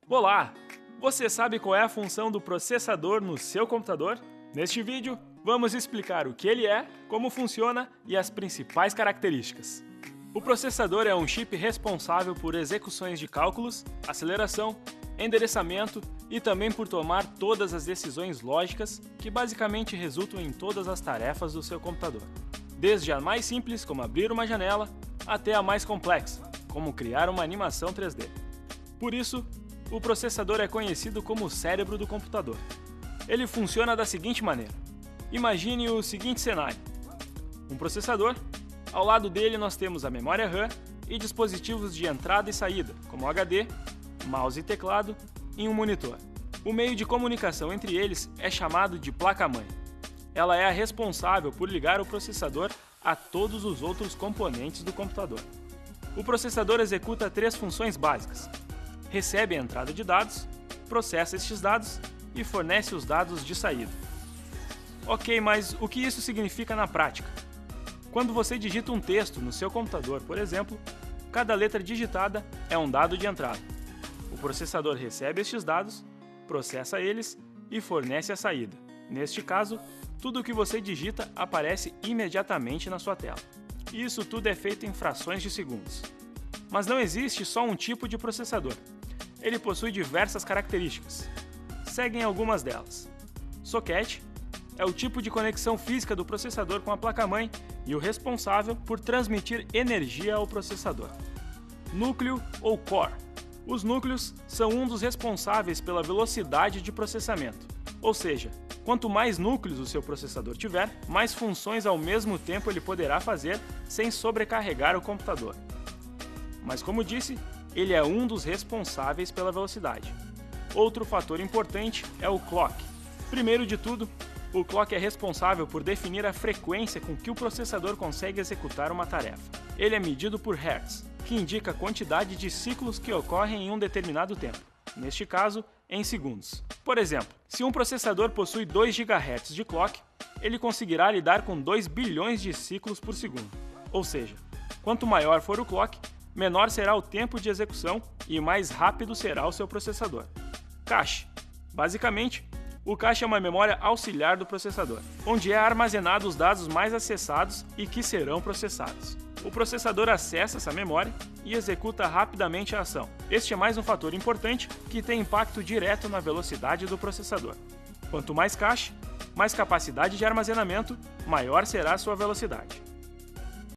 Olá! Você sabe qual é a função do processador no seu computador? Neste vídeo, vamos explicar o que ele é, como funciona e as principais características. O processador é um chip responsável por execuções de cálculos, aceleração, endereçamento e também por tomar todas as decisões lógicas que basicamente resultam em todas as tarefas do seu computador. Desde a mais simples, como abrir uma janela, até a mais complexa, como criar uma animação 3D. Por isso, o processador é conhecido como o cérebro do computador. Ele funciona da seguinte maneira. Imagine o seguinte cenário. Um processador, ao lado dele nós temos a memória RAM e dispositivos de entrada e saída, como HD, mouse e teclado e um monitor. O meio de comunicação entre eles é chamado de placa-mãe. Ela é a responsável por ligar o processador a todos os outros componentes do computador. O processador executa três funções básicas. Recebe a entrada de dados, processa estes dados e fornece os dados de saída. Ok, mas o que isso significa na prática? Quando você digita um texto no seu computador, por exemplo, cada letra digitada é um dado de entrada. O processador recebe estes dados, processa eles e fornece a saída. Neste caso, tudo o que você digita aparece imediatamente na sua tela. E isso tudo é feito em frações de segundos. Mas não existe só um tipo de processador. Ele possui diversas características. Seguem algumas delas. Socket é o tipo de conexão física do processador com a placa-mãe e o responsável por transmitir energia ao processador. Núcleo ou core. Os núcleos são um dos responsáveis pela velocidade de processamento. Ou seja, quanto mais núcleos o seu processador tiver, mais funções ao mesmo tempo ele poderá fazer sem sobrecarregar o computador. Mas como disse, ele é um dos responsáveis pela velocidade. Outro fator importante é o clock. Primeiro de tudo, o clock é responsável por definir a frequência com que o processador consegue executar uma tarefa. Ele é medido por Hertz, que indica a quantidade de ciclos que ocorrem em um determinado tempo, neste caso, em segundos. Por exemplo, se um processador possui 2 GHz de clock, ele conseguirá lidar com 2 bilhões de ciclos por segundo. Ou seja, quanto maior for o clock, menor será o tempo de execução e mais rápido será o seu processador. Cache. Basicamente, o cache é uma memória auxiliar do processador, onde é armazenado os dados mais acessados e que serão processados. O processador acessa essa memória e executa rapidamente a ação. Este é mais um fator importante que tem impacto direto na velocidade do processador. Quanto mais cache, mais capacidade de armazenamento, maior será a sua velocidade.